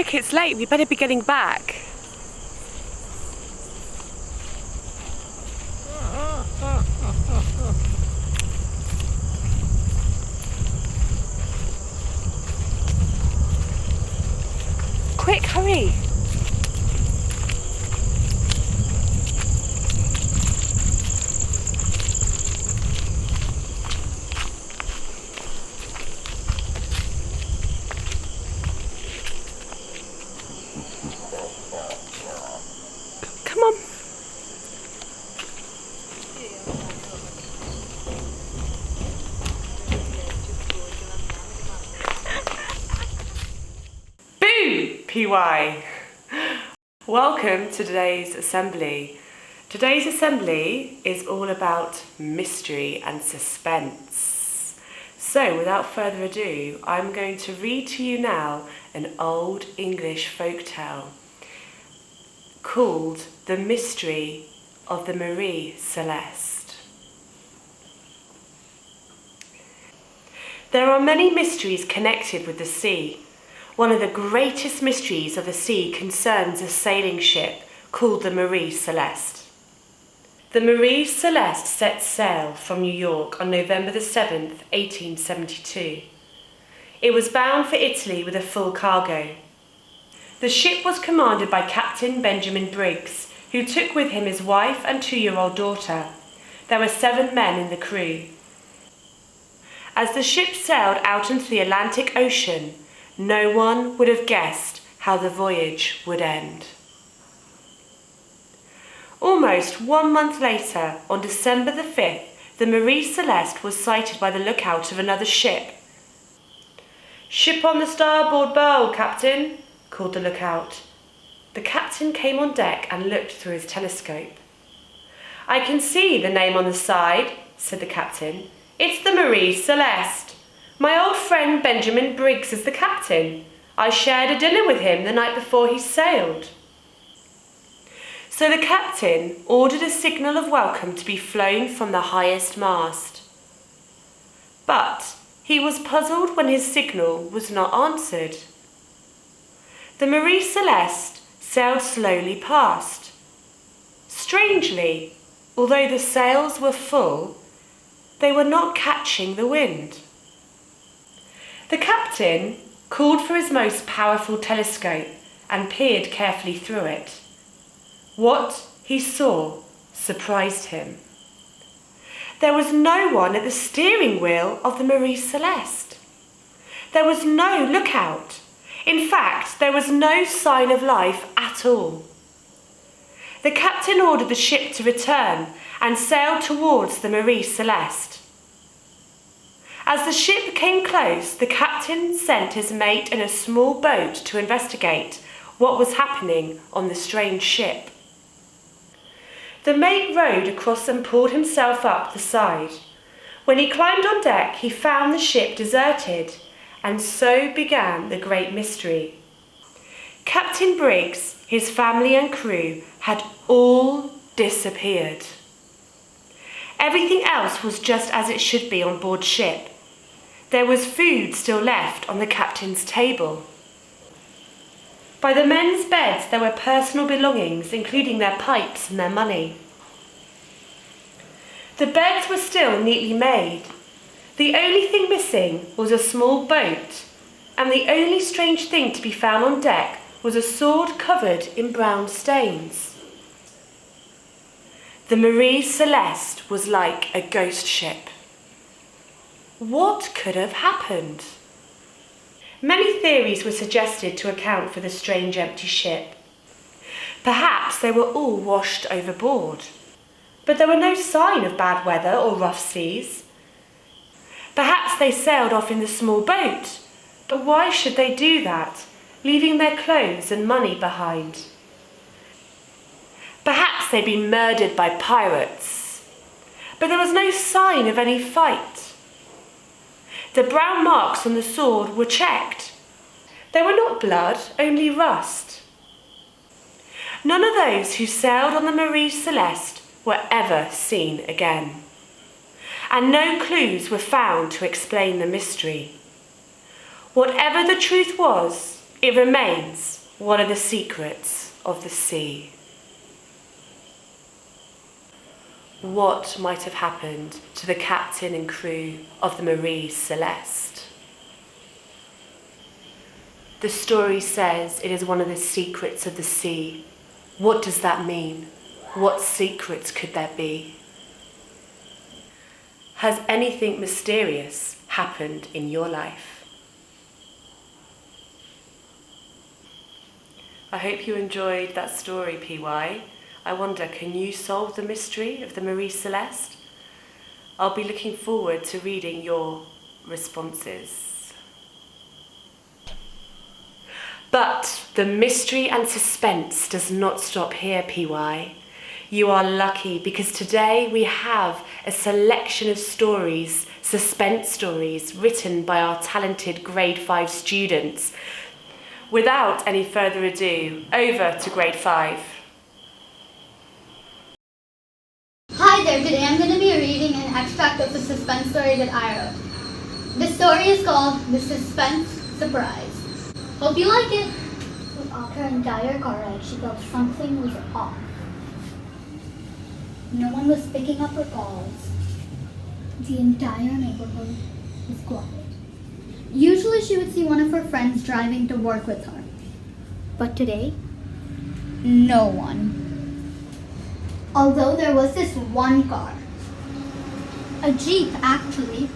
quick, it's late. We better be getting back. Quick, hurry. Come on. Boo, PY. Welcome to today's assembly. Today's assembly is all about mystery and suspense. So without further ado, I'm going to read to you now an old English folktale called The Mystery of the Marie Celeste. There are many mysteries connected with the sea. One of the greatest mysteries of the sea concerns a sailing ship called the Marie Celeste. The Marie Celeste set sail from New York on November the 7th, 1872. It was bound for Italy with a full cargo. The ship was commanded by Captain Benjamin Briggs, who took with him his wife and 2-year-old daughter. There were 7 men in the crew. As the ship sailed out into the Atlantic Ocean, no one would have guessed how the voyage would end. Almost 1 month later, on December the 5th, the Marie Celeste was sighted by the lookout of another ship. "Ship on the starboard bow, Captain," called the lookout. The captain came on deck and looked through his telescope. "I can see the name on the side," said the captain. "It's the Marie Celeste. My old friend Benjamin Briggs is the captain. I shared a dinner with him the night before he sailed." So the captain ordered a signal of welcome to be flown from the highest mast. But he was puzzled when his signal was not answered. The Marie Celeste sailed slowly past. Strangely, although the sails were full, they were not catching the wind. The captain called for his most powerful telescope and peered carefully through it. What he saw surprised him. There was no one at the steering wheel of the Marie Celeste. There was no lookout. In fact, there was no sign of life at all. The captain ordered the ship to return and sailed towards the Marie Celeste. As the ship came close, the captain sent his mate in a small boat to investigate what was happening on the strange ship. The mate rowed across and pulled himself up the side. When he climbed on deck, he found the ship deserted, and so began the great mystery. Captain Briggs, his family and crew had all disappeared. Everything else was just as it should be on board ship. There was food still left on the captain's table. By the men's beds there were personal belongings, including their pipes and their money. The beds were still neatly made. The only thing missing was a small boat, and the only strange thing to be found on deck was a sword covered in brown stains. The Marie Celeste was like a ghost ship. What could have happened? Many theories were suggested to account for the strange empty ship. Perhaps they were all washed overboard, but there were no sign of bad weather or rough seas. Perhaps they sailed off in the small boat, but why should they do that, leaving their clothes and money behind? Perhaps they'd been murdered by pirates, but there was no sign of any fight. The brown marks on the sword were checked. They were not blood, only rust. None of those who sailed on the Marie Celeste were ever seen again, and no clues were found to explain the mystery. Whatever the truth was, It remains one of the secrets of the sea. What might have happened to the captain and crew of the Marie Celeste? The story says it is one of the secrets of the sea. What does that mean? What secrets could there be? Has anything mysterious happened in your life? I hope you enjoyed that story, PY. I wonder, can you solve the mystery of the Marie Celeste? I'll be looking forward to reading your responses. But the mystery and suspense does not stop here, PY. You are lucky because today we have a selection of stories, suspense stories, written by our talented Grade 5 students. Without any further ado, over to Grade 5. Hi there, today I'm going to be reading an extract of a suspense story that I wrote. The story is called The Suspense Surprise. Hope you like it. Throughout her entire car ride, she felt something was off. No one was picking up her calls. The entire neighborhood was quiet. Usually she would see one of her friends driving to work with her. But today, no one. Although there was this one car. A Jeep, actually.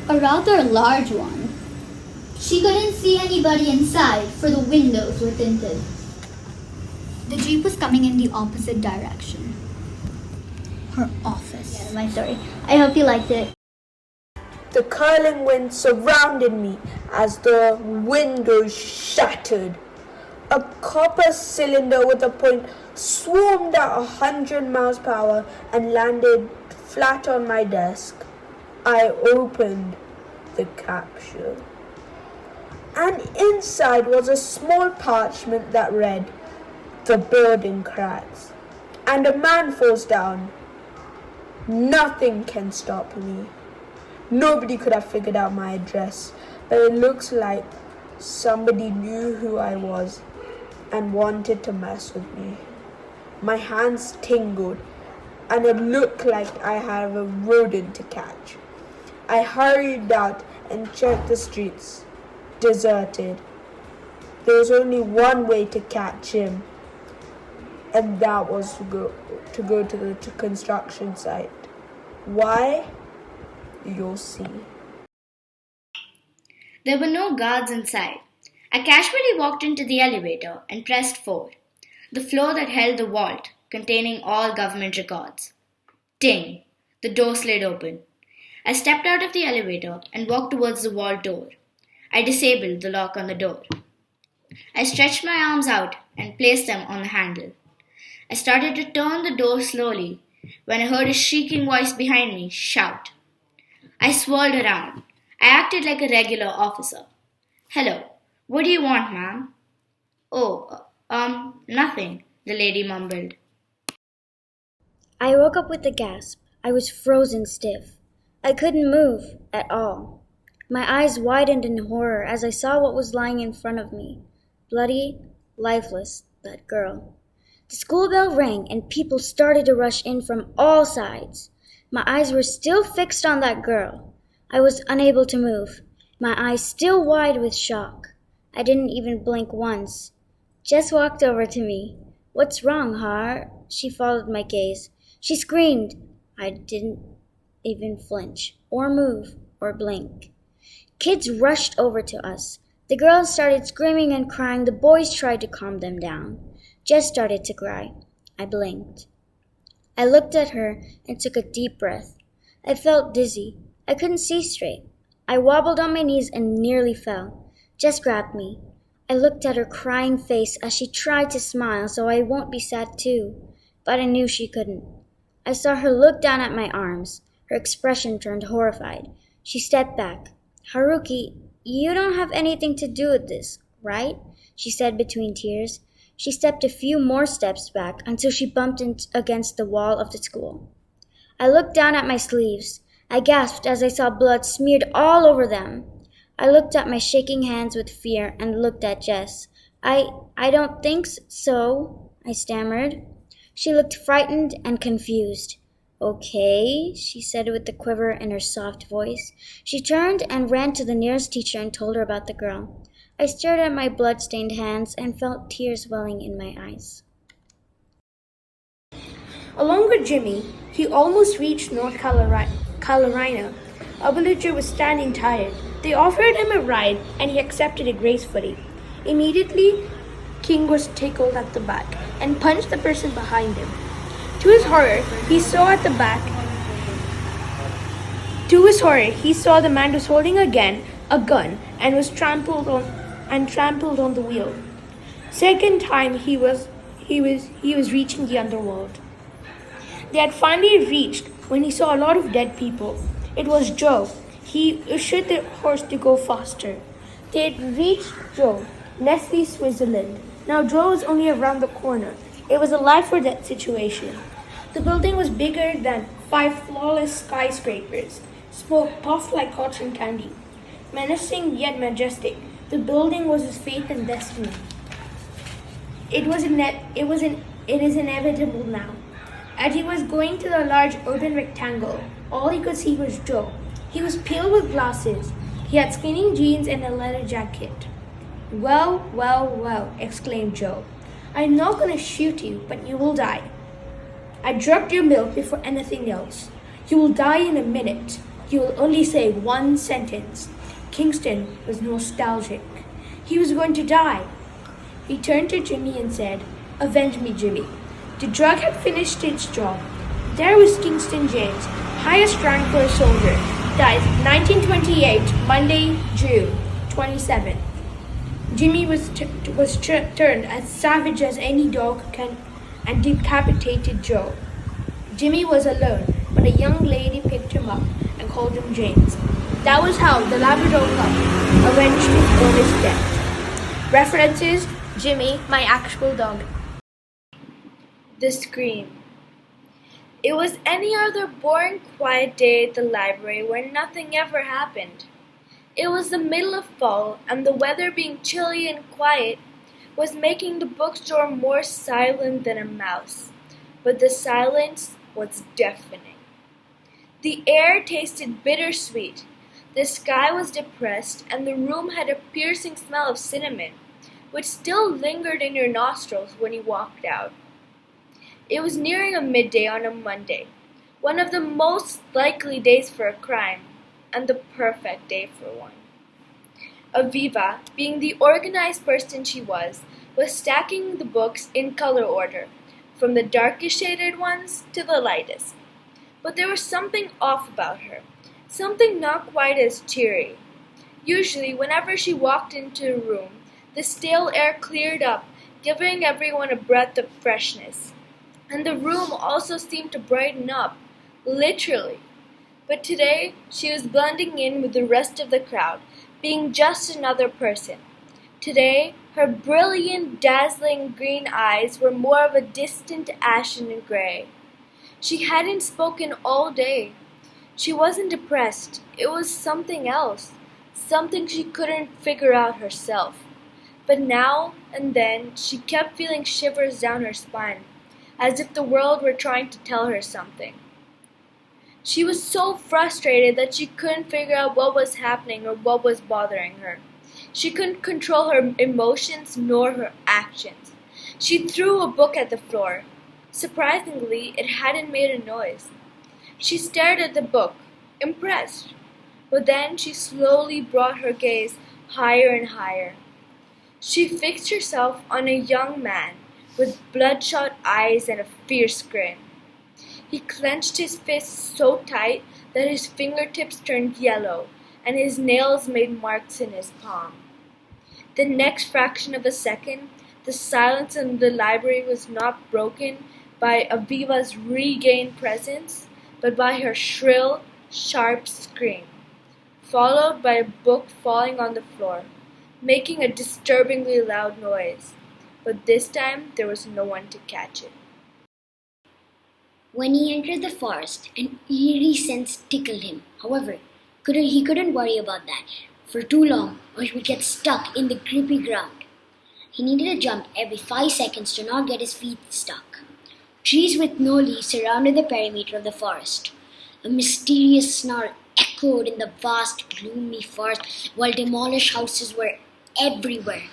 A rather large one. She couldn't see anybody inside, for the windows were tinted. The Jeep was coming in the opposite direction. Her office. Yeah, my story. I hope you liked it. The curling wind surrounded me as the windows shattered. A copper cylinder with a point swarmed at 100 miles per hour and landed flat on my desk. I opened the capsule. And inside was a small parchment that read, "The building cracks, and a man falls down. Nothing can stop me." Nobody could have figured out my address, but it looks like somebody knew who I was and wanted to mess with me. My hands tingled, and it looked like I had a rodent to catch. I hurried out and checked the streets. Deserted. There was only one way to catch him, and that was to go to the construction site. Why? You'll see. There were no guards inside. I casually walked into the elevator and pressed 4, the floor that held the vault containing all government records. Ding! The door slid open. I stepped out of the elevator and walked towards the vault door. I disabled the lock on the door. I stretched my arms out and placed them on the handle. I started to turn the door slowly when I heard a shrieking voice behind me shout. I swirled around. I acted like a regular officer. "Hello, what do you want, ma'am?" "Oh, nothing," the lady mumbled. I woke up with a gasp. I was frozen stiff. I couldn't move at all. My eyes widened in horror as I saw what was lying in front of me. Bloody, lifeless, that girl. The school bell rang and people started to rush in from all sides. My eyes were still fixed on that girl. I was unable to move, my eyes still wide with shock. I didn't even blink once. Jess walked over to me. "What's wrong, Har?" She followed my gaze. She screamed. I didn't even flinch, or move, or blink. Kids rushed over to us. The girls started screaming and crying. The boys tried to calm them down. Jess started to cry. I blinked. I looked at her and took a deep breath. I felt dizzy. I couldn't see straight. I wobbled on my knees and nearly fell. Jess grabbed me. I looked at her crying face as she tried to smile so I won't be sad too, but I knew she couldn't. I saw her look down at my arms. Her expression turned horrified. She stepped back. "Haruki, you don't have anything to do with this, right?" she said between tears. She stepped a few more steps back until she bumped against the wall of the school. I looked down at my sleeves. I gasped as I saw blood smeared all over them. I looked at my shaking hands with fear and looked at Jess. I don't think so, I stammered. She looked frightened and confused. Okay, she said with a quiver in her soft voice. She turned and ran to the nearest teacher and told her about the girl. I stared at my blood-stained hands and felt tears welling in my eyes. Along with Jimmy, he almost reached North Carolina. A villager was standing tired. They offered him a ride and he accepted it gracefully. Immediately, King was tickled at the back and punched the person behind him. To his horror, he saw the man was holding a gun and was trampled on the wheel. Second time he was reaching the underworld. They had finally reached when he saw a lot of dead people. It was Joe. He ushered the horse to go faster. They had reached Joe, Nestle, Switzerland. Now Joe was only around the corner. It was a life or death situation. The building was bigger than 5 flawless skyscrapers. Smoke puffed like cotton candy. Menacing yet majestic, the building was his fate and destiny. It is inevitable now. As he was going to the large urban rectangle, all he could see was Joe. He was pale with glasses. He had skinny jeans and a leather jacket. Well, well, well, exclaimed Joe. I'm not going to shoot you, but you will die. I drugged your milk before anything else. You will die in a minute. You will only say one sentence. Kingston was nostalgic. He was going to die. He turned to Jimmy and said, Avenge me, Jimmy. The drug had finished its job. There was Kingston James, highest rank for a soldier. Died 1928, Monday, June 27. Jimmy was turned as savage as any dog can and decapitated Joe. Jimmy was alone when a young lady picked him up and called him James. That was how the Labrador pup avenged his owner's death. References: Jimmy, my actual dog. The scream. It was any other boring, quiet day at the library where nothing ever happened. It was the middle of fall, and the weather being chilly and quiet was making the bookstore more silent than a mouse. But the silence was deafening. The air tasted bittersweet. The sky was depressed, and the room had a piercing smell of cinnamon, which still lingered in your nostrils when you walked out. It was nearing a midday on a Monday, one of the most likely days for a crime, and the perfect day for one. Aviva, being the organized person she was stacking the books in color order, from the darkest shaded ones to the lightest. But there was something off about her, something not quite as cheery. Usually, whenever she walked into a room, the stale air cleared up, giving everyone a breath of freshness. And the room also seemed to brighten up, literally. But today, she was blending in with the rest of the crowd, being just another person. Today, her brilliant, dazzling green eyes were more of a distant ashen and gray. She hadn't spoken all day. She wasn't depressed. It was something else, something she couldn't figure out herself. But now and then, she kept feeling shivers down her spine, as if the world were trying to tell her something. She was so frustrated that she couldn't figure out what was happening or what was bothering her. She couldn't control her emotions nor her actions. She threw a book at the floor. Surprisingly, it hadn't made a noise. She stared at the book, impressed. But then she slowly brought her gaze higher and higher. She fixed herself on a young man with bloodshot eyes and a fierce grin. He clenched his fists so tight that his fingertips turned yellow, and his nails made marks in his palm. The next fraction of a second, the silence in the library was not broken by Aviva's regained presence, but by her shrill, sharp scream, followed by a book falling on the floor, making a disturbingly loud noise. But this time there was no one to catch it. When he entered the forest, an eerie sense tickled him. However, he couldn't worry about that, for too long, or he would get stuck in the grippy ground. He needed to jump every 5 seconds to not get his feet stuck. Trees with no leaves surrounded the perimeter of the forest. A mysterious snarl echoed in the vast, gloomy forest, while demolished houses were everywhere.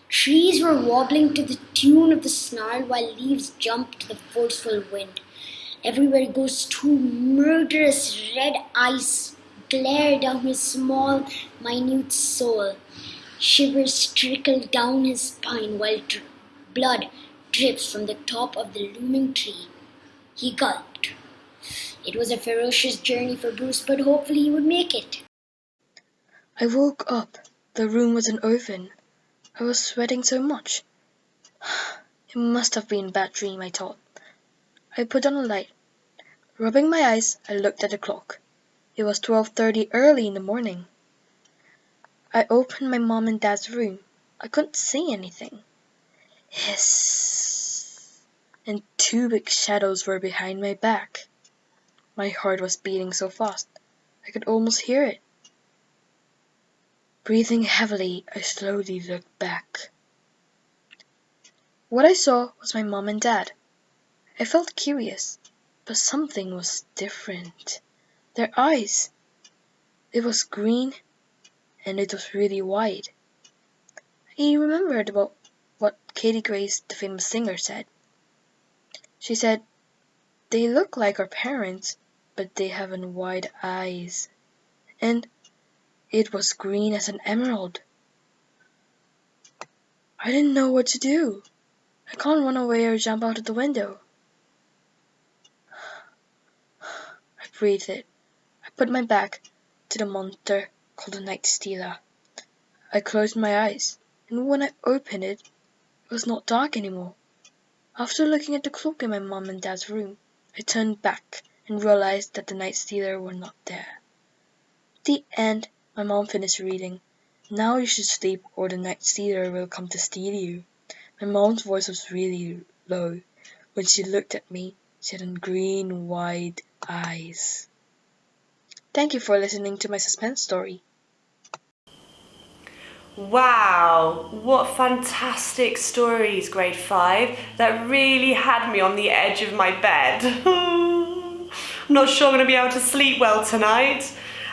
Trees were wobbling to the tune of the snarl, while leaves jumped to the forceful wind. Everywhere Ghost's two murderous red eyes glared down his small, minute soul. Shivers trickled down his spine while blood dripped from the top of the looming tree. He gulped. It was a ferocious journey for Bruce, but hopefully he would make it. I woke up. The room was an oven. I was sweating so much. It must have been a bad dream, I thought. I put on a light. Rubbing my eyes, I looked at the clock. It was 12:30 early in the morning. I opened my mom and dad's room. I couldn't see anything. Hiss! And two big shadows were behind my back. My heart was beating so fast, I could almost hear it. Breathing heavily, I slowly looked back. What I saw was my mom and dad. I felt curious, but something was different. Their eyes. It was green, and it was really wide. I remembered about what Katie Grace, the famous singer, said. She said, "They look like our parents, but they have wide eyes." And it was green as an emerald. I didn't know what to do. I can't run away or jump out of the window. I breathed it. I put my back to the monster called the Night Stealer. I closed my eyes, and when I opened it, it was not dark anymore. After looking at the clock in my mom and dad's room, I turned back and realized that the Night Stealer were not there. At the end, my mom finished reading, "Now you should sleep or the Night Stealer will come to steal you." My mom's voice was really low. When she looked at me, she had green, wide eyes. Thank you for listening to my suspense story. Wow, what fantastic stories, grade 5. That really had me on the edge of my bed. I'm not sure I'm going to be able to sleep well tonight.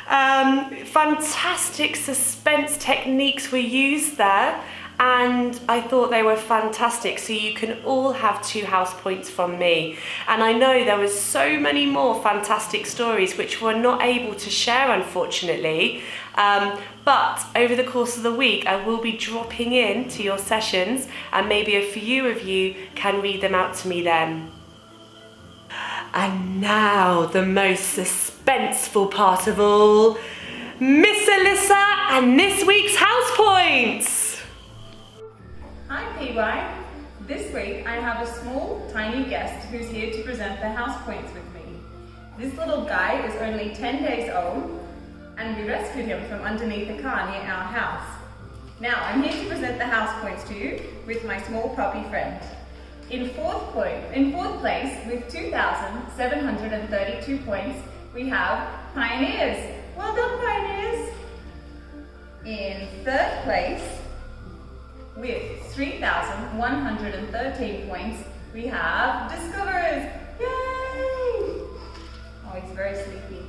Fantastic suspense techniques were used there, and I thought they were fantastic, so you can all have 2 house points from me. And I know there was so many more fantastic stories which we're not able to share, unfortunately, but over the course of the week I will be dropping in to your sessions, and maybe a few of you can read them out to me then. And now the most suspenseful part of all, Miss Alyssa and this week's house points. Hi PY. This week I have a small, tiny guest who's here to present the house points with me. This little guy is only 10 days old, and we rescued him from underneath a car near our house. Now I'm here to present the house points to you with my small puppy friend. In fourth place with 2,732 points, we have Pioneers. Well done, Pioneers. In third place with 3,113 points, we have Discoverers. Yay! Oh, he's very sleepy.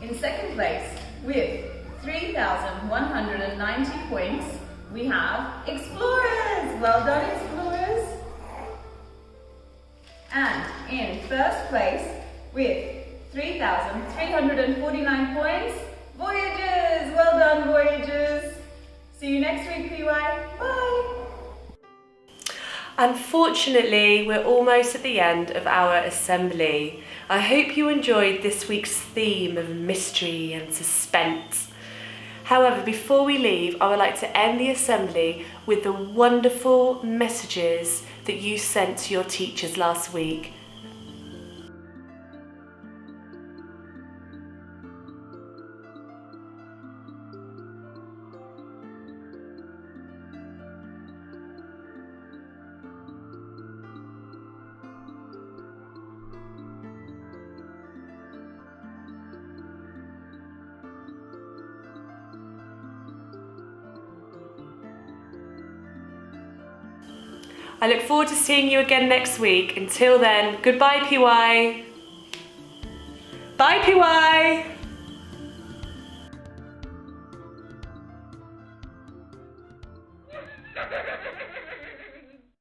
In second place with 3,190 points, we have Explorers. Well done, Explorers. And in first place with 3,349 points, Voyagers. Well done, Voyagers. See you next week, PY. Bye. Unfortunately, we're almost at the end of our assembly. I hope you enjoyed this week's theme of mystery and suspense. However, before we leave, I would like to end the assembly with the wonderful messages that you sent to your teachers last week. I look forward to seeing you again next week. Until then, goodbye, PY. Bye, PY.